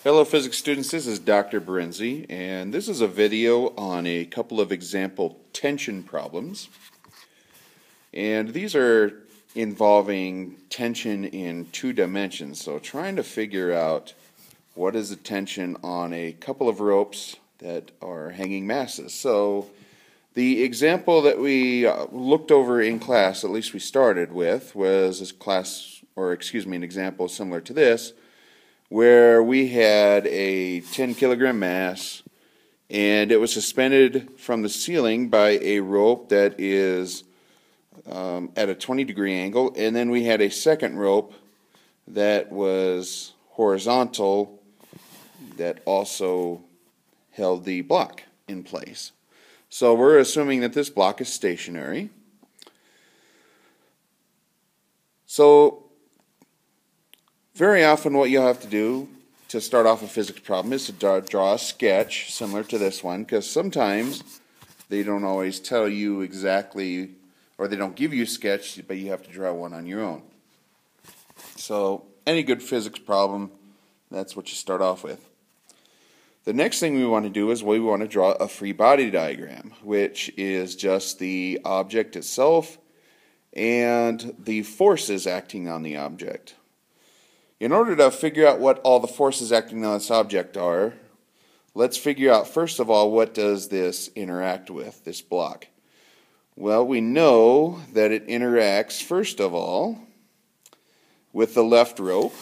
Hello physics students, this is Dr. Berenzi, and this is a video on a couple of example tension problems. And these are involving tension in two dimensions, so trying to figure out what is the tension on a couple of ropes that are hanging masses. So the example that we looked over in class, at least we started with, was an example similar to this, where we had a 10 kilogram mass and it was suspended from the ceiling by a rope that is at a 20-degree angle, and then we had a second rope that was horizontal that also held the block in place. So we're assuming that this block is stationary. So very often what you'll have to do to start off a physics problem is to draw a sketch similar to this one, because sometimes they don't always tell you exactly, or they don't give you a sketch, but you have to draw one on your own. So any good physics problem, that's what you start off with. The next thing we want to do is we want to draw a free body diagram, which is just the object itself and the forces acting on the object. In order to figure out what all the forces acting on this object are, let's figure out first of all, what does this interact with, this block? Well, we know that it interacts first of all with the left rope.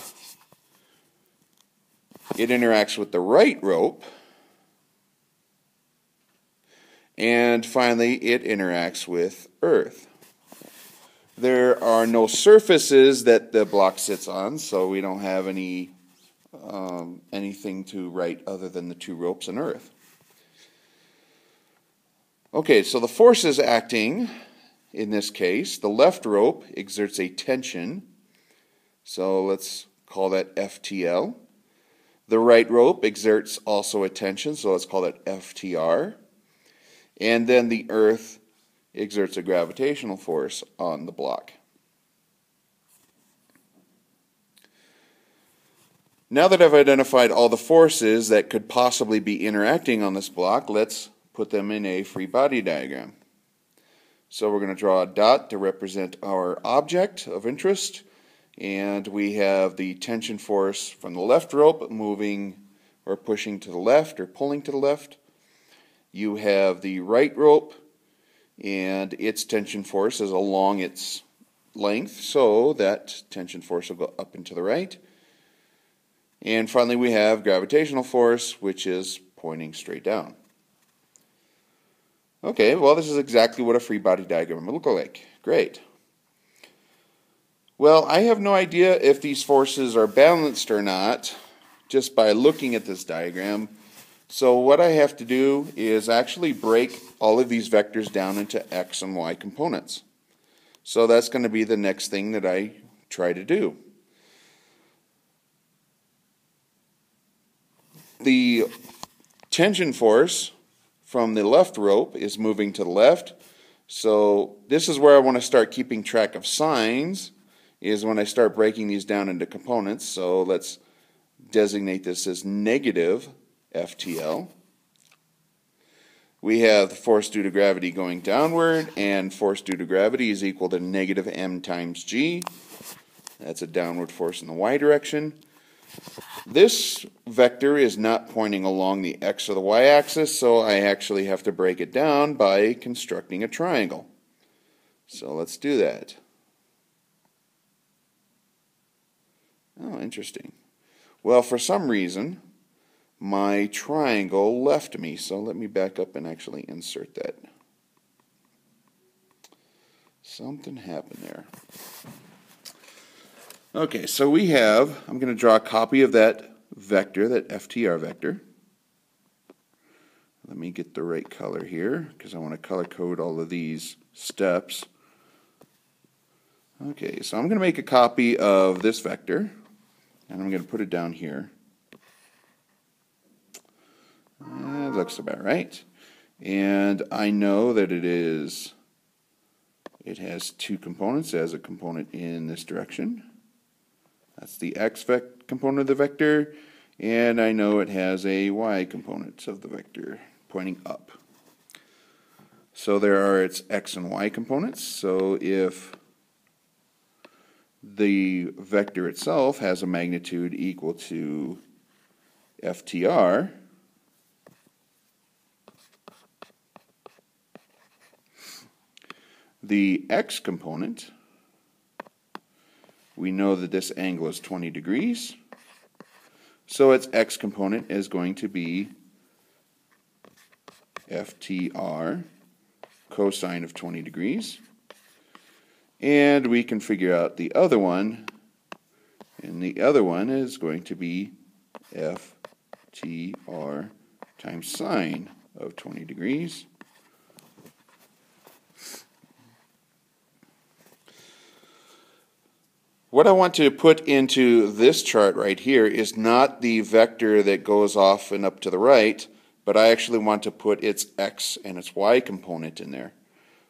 It interacts with the right rope. And finally, it interacts with Earth. There are no surfaces that the block sits on, so we don't have anything to write other than the two ropes and Earth. Okay, so the forces acting in this case, the left rope exerts a tension, so let's call that FTL. The right rope exerts also a tension, so let's call that FTR. And then the Earth exerts a gravitational force on the block. Now that I've identified all the forces that could possibly be interacting on this block, let's put them in a free body diagram. So we're going to draw a dot to represent our object of interest, and we have the tension force from the left rope moving or pushing to the left or pulling to the left. You have the right rope, and its tension force is along its length, so that tension force will go up and to the right. And finally we have gravitational force, which is pointing straight down. Okay, well, this is exactly what a free body diagram would look like. Great. Well, I have no idea if these forces are balanced or not just by looking at this diagram. So what I have to do is actually break all of these vectors down into x and y components. So that's going to be the next thing that I try to do. The tension force from the left rope is moving to the left. So this is where I want to start keeping track of signs, is when I start breaking these down into components. So let's designate this as negative FTL. We have the force due to gravity going downward, and force due to gravity is equal to negative m times g. That's a downward force in the y direction. This vector is not pointing along the x or the y axis, so I actually have to break it down by constructing a triangle. So let's do that. Oh, interesting. Well, for some reason, my triangle left me, so let me back up and actually insert that. Something happened there. Okay, so I'm going to draw a copy of that vector, that FTR vector. Let me get the right color here, because I want to color code all of these steps. Okay, so I'm going to make a copy of this vector, and I'm going to put it down here. That looks about right. And I know that it has two components. It has a component in this direction. That's the x component of the vector. And I know it has a y component of the vector pointing up. So there are its x and y components. So if the vector itself has a magnitude equal to FTR, the x component, we know that this angle is 20 degrees. So its x component is going to be FTR cosine of 20 degrees. And we can figure out the other one, and the other one is going to be FTR times sine of 20 degrees. What I want to put into this chart right here is not the vector that goes off and up to the right, but I actually want to put its x and its y component in there.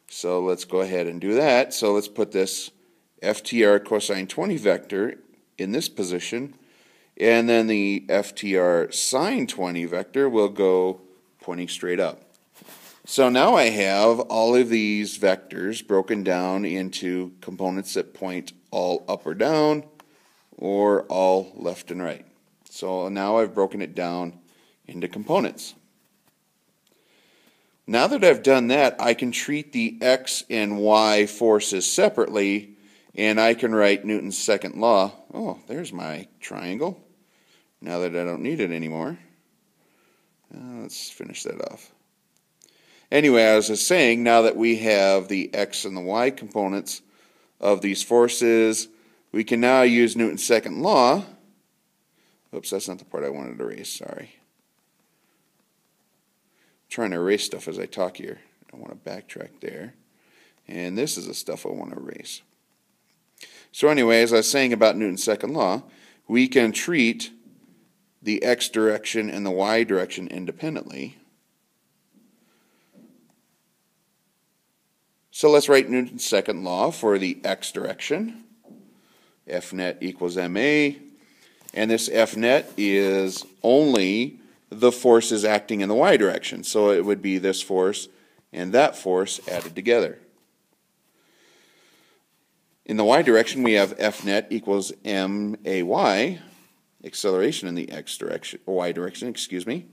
So let's go ahead and do that. So let's put this FTR cosine 20 vector in this position, and then the FTR sine 20 vector will go pointing straight up. So now I have all of these vectors broken down into components that point all up or down, or all left and right. So now I've broken it down into components. Now that I've done that, I can treat the x and y forces separately, and I can write Newton's second law. Oh, there's my triangle, now that I don't need it anymore. Let's finish that off. Anyway, as I was saying, now that we have the x and the y components of these forces, we can now use Newton's second law. Oops, that's not the part I wanted to erase, sorry. I'm trying to erase stuff as I talk here. I want to backtrack there. And this is the stuff I want to erase. So anyway, as I was saying about Newton's second law, we can treat the x direction and the y direction independently. So let's write Newton's second law for the x direction. F net equals ma. And this F net is only the forces acting in the y direction. So it would be this force and that force added together. In the y direction, we have F net equals may, acceleration in the x direction, or y direction, excuse me.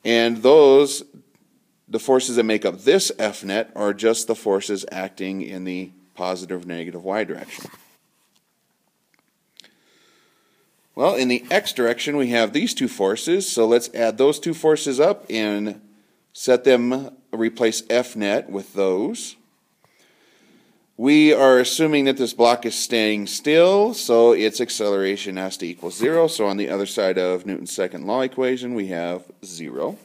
And the forces that make up this F net are just the forces acting in the positive, negative y direction. Well, in the x direction, we have these two forces, so let's add those two forces up and set them, replace F net with those. We are assuming that this block is staying still, so its acceleration has to equal 0. So on the other side of Newton's second law equation, we have 0.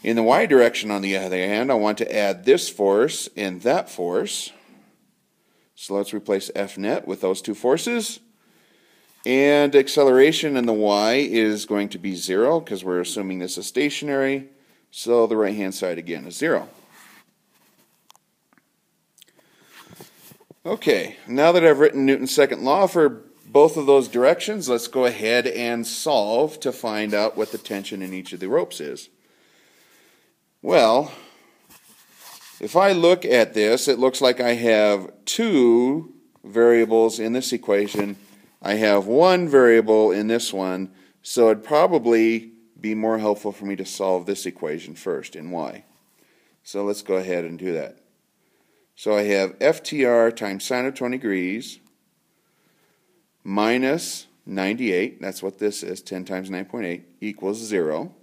In the y direction, on the other hand, I want to add this force and that force. So let's replace F net with those two forces. And acceleration in the y is going to be 0 because we're assuming this is stationary. So the right-hand side again is 0. Okay, now that I've written Newton's second law for both of those directions, let's go ahead and solve to find out what the tension in each of the ropes is. Well, if I look at this, it looks like I have two variables in this equation. I have one variable in this one, so it'd probably be more helpful for me to solve this equation first in y. So let's go ahead and do that. So I have FTR times sine of 20 degrees minus 98, that's what this is, 10 times 9.8, equals 0.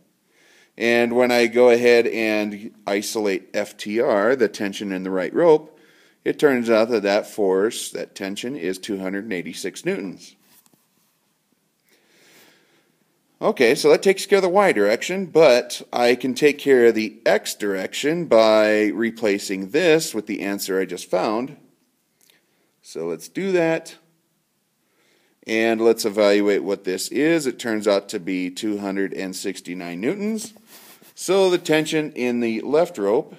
And when I go ahead and isolate FTR, the tension in the right rope, it turns out that that force, that tension, is 286 newtons. Okay, so that takes care of the y direction, but I can take care of the x direction by replacing this with the answer I just found. So let's do that. And let's evaluate what this is. It turns out to be 269 newtons. So the tension in the left rope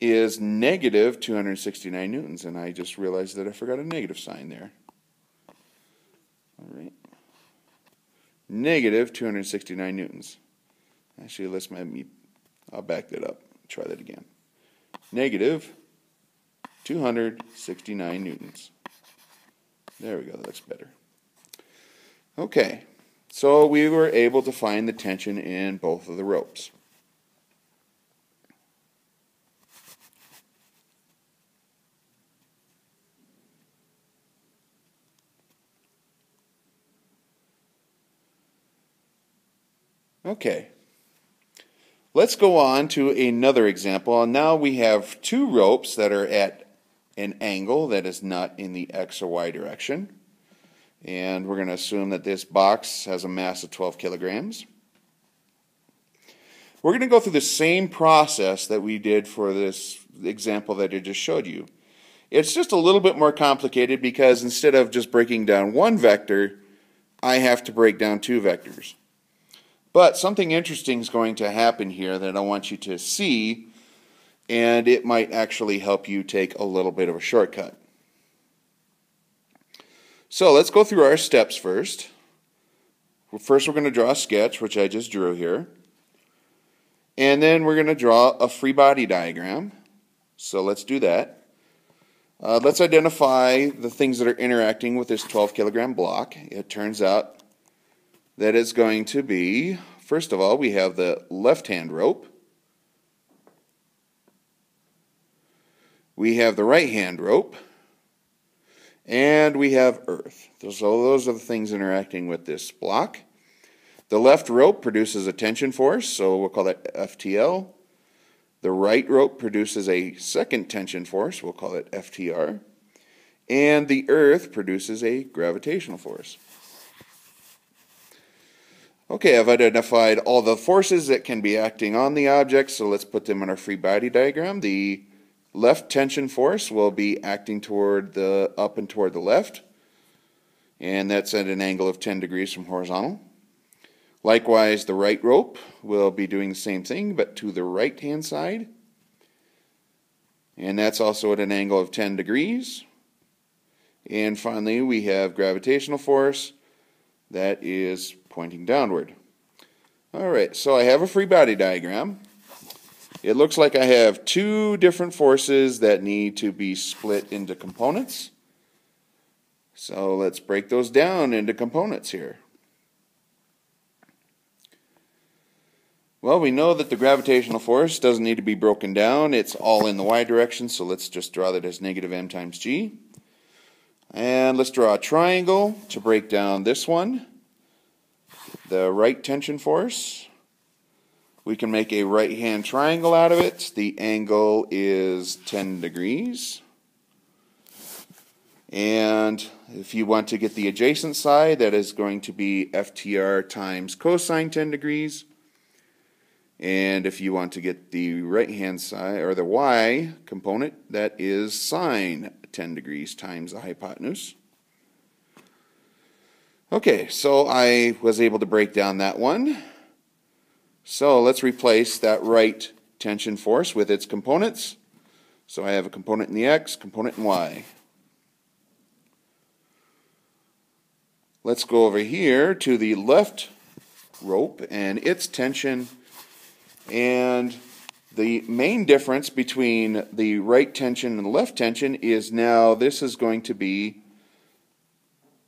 is negative 269 newtons. And I just realized that I forgot a negative sign there. All right. Negative 269 newtons. Actually, I'll back that up. Try that again. Negative 269 newtons. There we go, that looks better. Okay, so we were able to find the tension in both of the ropes. Okay, let's go on to another example. Now we have two ropes that are at an angle that is not in the X or Y direction. And we're going to assume that this box has a mass of 12 kilograms. We're going to go through the same process that we did for this example that I just showed you. It's just a little bit more complicated because instead of just breaking down one vector, I have to break down two vectors. But something interesting is going to happen here that I want you to see, and it might actually help you take a little bit of a shortcut. So let's go through our steps first. First we're going to draw a sketch, which I just drew here. And then we're going to draw a free body diagram. So let's do that. Let's identify the things that are interacting with this 12 kilogram block. It turns out that it's going to be, first of all, we have the left hand rope. We have the right hand rope. And we have earth. So those are the things interacting with this block. The left rope produces a tension force, so we'll call that FTL. The right rope produces a second tension force, we'll call it FTR. And the earth produces a gravitational force. Okay, I've identified all the forces that can be acting on the object, so let's put them in our free body diagram. The left tension force will be acting toward the up and toward the left, and that's at an angle of 10 degrees from horizontal. Likewise, the right rope will be doing the same thing, but to the right hand side, and that's also at an angle of 10 degrees. And finally, we have gravitational force that is pointing downward. Alright, so I have a free body diagram. It looks like I have two different forces that need to be split into components. So let's break those down into components here. Well, we know that the gravitational force doesn't need to be broken down. It's all in the y direction, so let's just draw that as negative m times g. And let's draw a triangle to break down this one. The right tension force. We can make a right-hand triangle out of it. The angle is 10 degrees. And if you want to get the adjacent side, that is going to be FTR times cosine 10 degrees. And if you want to get the right-hand side, or the y component, that is sine 10 degrees times the hypotenuse. Okay, so I was able to break down that one. So let's replace that right tension force with its components. So I have a component in the x, component in y. Let's go over here to the left rope and its tension. And the main difference between the right tension and the left tension is now this is going to be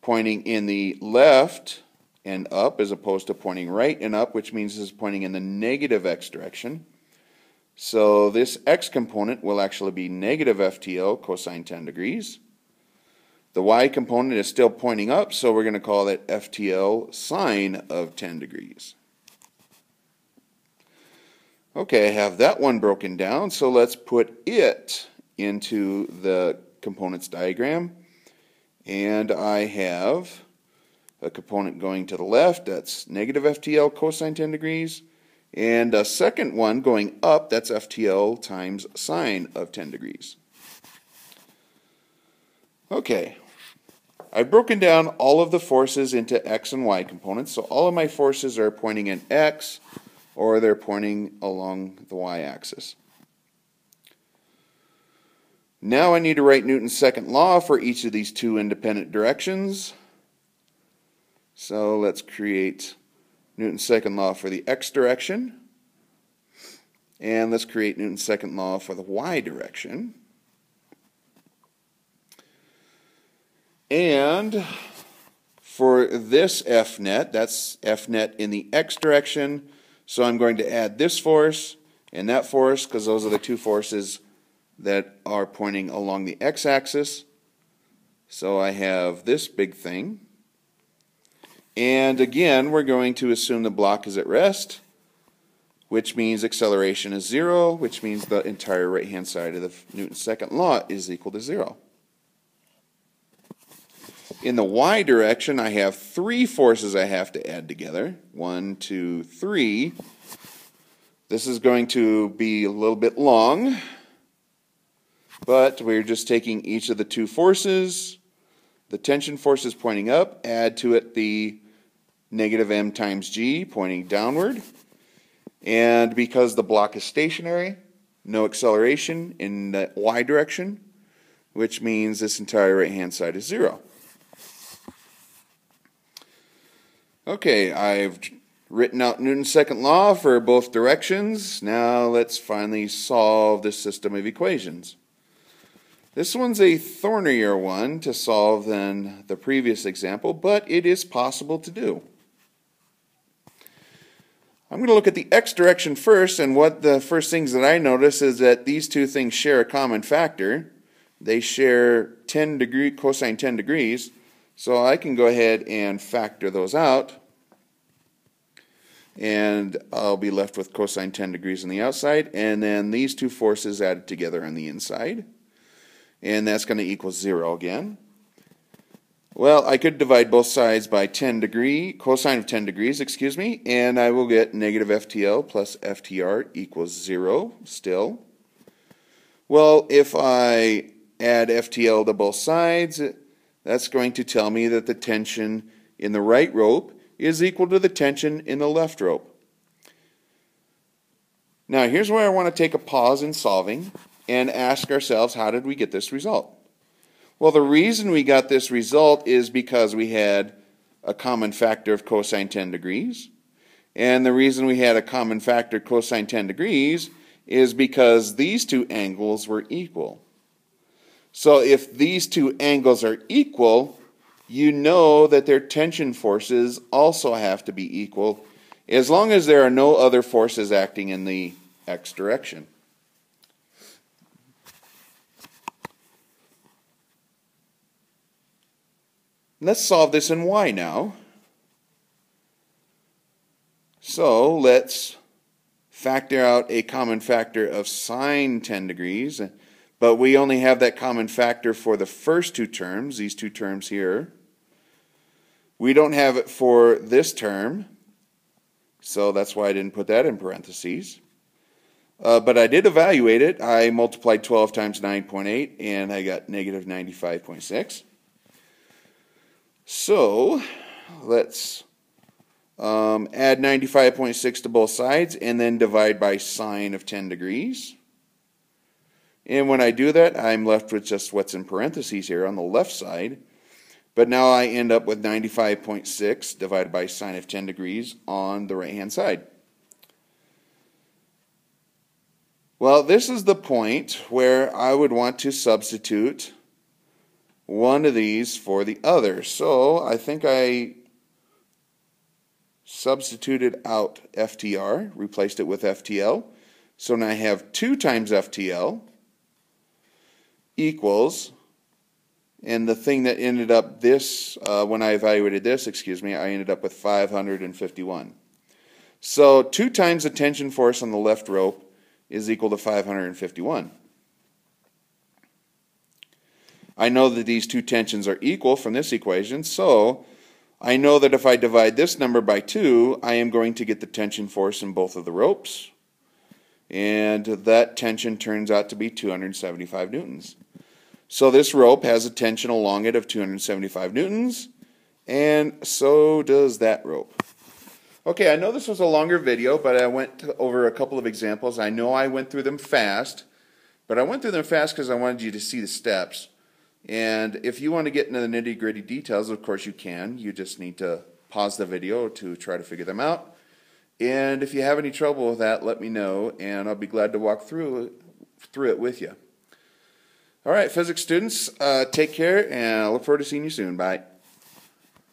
pointing in the left and up as opposed to pointing right and up, which means this is pointing in the negative x direction. So this x component will actually be negative FTL cosine 10 degrees. The y component is still pointing up, so we're going to call it FTL sine of 10 degrees. Okay, I have that one broken down, so let's put it into the components diagram. And I have a component going to the left, that's negative FTL cosine 10 degrees. And a second one going up, that's FTL times sine of 10 degrees. Okay, I've broken down all of the forces into x and y components, so all of my forces are pointing in x, or they're pointing along the y-axis. Now I need to write Newton's second law for each of these two independent directions. So let's create Newton's second law for the x direction. And let's create Newton's second law for the y direction. And for this F net, that's F net in the x direction. So I'm going to add this force and that force because those are the two forces that are pointing along the x-axis. So I have this big thing. And again, we're going to assume the block is at rest, which means acceleration is 0, which means the entire right-hand side of the Newton's second law is equal to 0. In the y direction, I have 3 forces I have to add together. 1, 2, 3. This is going to be a little bit long, but we're just taking each of the 2 forces. The tension force is pointing up. Add to it the negative m times g pointing downward. And because the block is stationary, no acceleration in the y direction, which means this entire right-hand side is 0. Okay, I've written out Newton's second law for both directions. Now let's finally solve this system of equations. This one's a thornier one to solve than the previous example, but it is possible to do. I'm going to look at the x direction first, and what the first things that I notice is that these two things share a common factor. They share cosine 10 degrees, so I can go ahead and factor those out, and I'll be left with cosine 10 degrees on the outside, and then these two forces added together on the inside, and that's going to equal 0 again. Well, I could divide both sides by cosine of 10 degrees, and I will get negative FTL plus FTR equals 0 still. Well, if I add FTL to both sides, that's going to tell me that the tension in the right rope is equal to the tension in the left rope. Now, here's where I want to take a pause in solving and ask ourselves, how did we get this result? Well, the reason we got this result is because we had a common factor of cosine 10 degrees. And the reason we had a common factor cosine 10 degrees is because these two angles were equal. So if these two angles are equal, you know that their tension forces also have to be equal, as long as there are no other forces acting in the x direction. Let's solve this in y now. So let's factor out a common factor of sine 10 degrees, but we only have that common factor for the first two terms, these two terms here. We don't have it for this term, so that's why I didn't put that in parentheses. But I did evaluate it. I multiplied 12 times 9.8, and I got negative 95.6. So let's add 95.6 to both sides and then divide by sine of 10 degrees. And when I do that, I'm left with just what's in parentheses here on the left side. But now I end up with 95.6 divided by sine of 10 degrees on the right-hand side. Well, this is the point where I would want to substitute one of these for the other. So I think I substituted out FTR, replaced it with FTL. So now I have 2 times FTL equals, and the thing that ended up this, when I evaluated this, I ended up with 551. So 2 times the tension force on the left rope is equal to 551. I know that these two tensions are equal from this equation, so I know that if I divide this number by 2, I am going to get the tension force in both of the ropes. And that tension turns out to be 275 newtons. So this rope has a tension along it of 275 newtons, and so does that rope. Okay, I know this was a longer video, but I went over a couple of examples. I know I went through them fast, but I went through them fast because I wanted you to see the steps. And if you want to get into the nitty-gritty details, of course you can. You just need to pause the video to try to figure them out. And if you have any trouble with that, let me know, and I'll be glad to walk through it with you. All right, physics students, take care, and I look forward to seeing you soon. Bye.